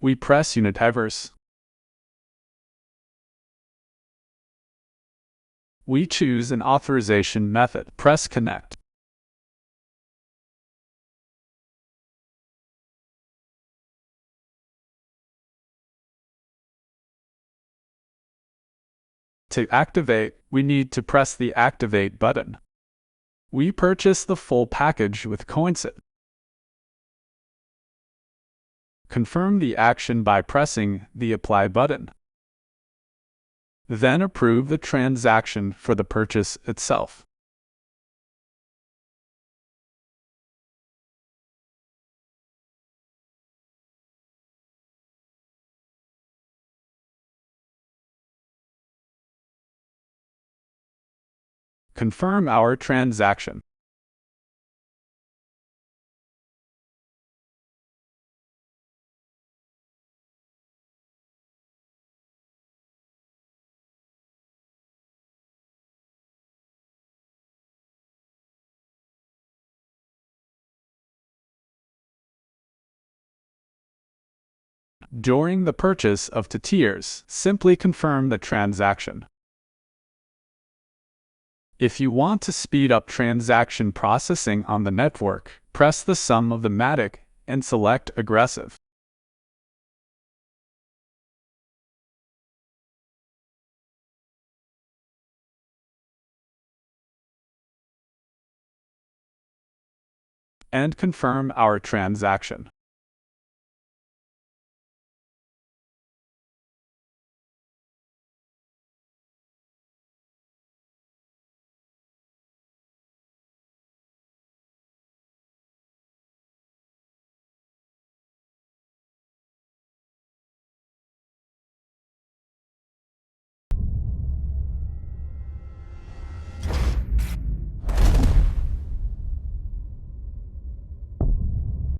We press UniteVerse. We choose an authorization method. Press Connect. To activate, we need to press the Activate button. We purchase the full package with CoinSit. Confirm the action by pressing the Apply button. Then approve the transaction for the purchase itself. Confirm our transaction. During the purchase of two tiers, simply confirm the transaction. If you want to speed up transaction processing on the network, press the sum of the matic and select Aggressive. And confirm our transaction.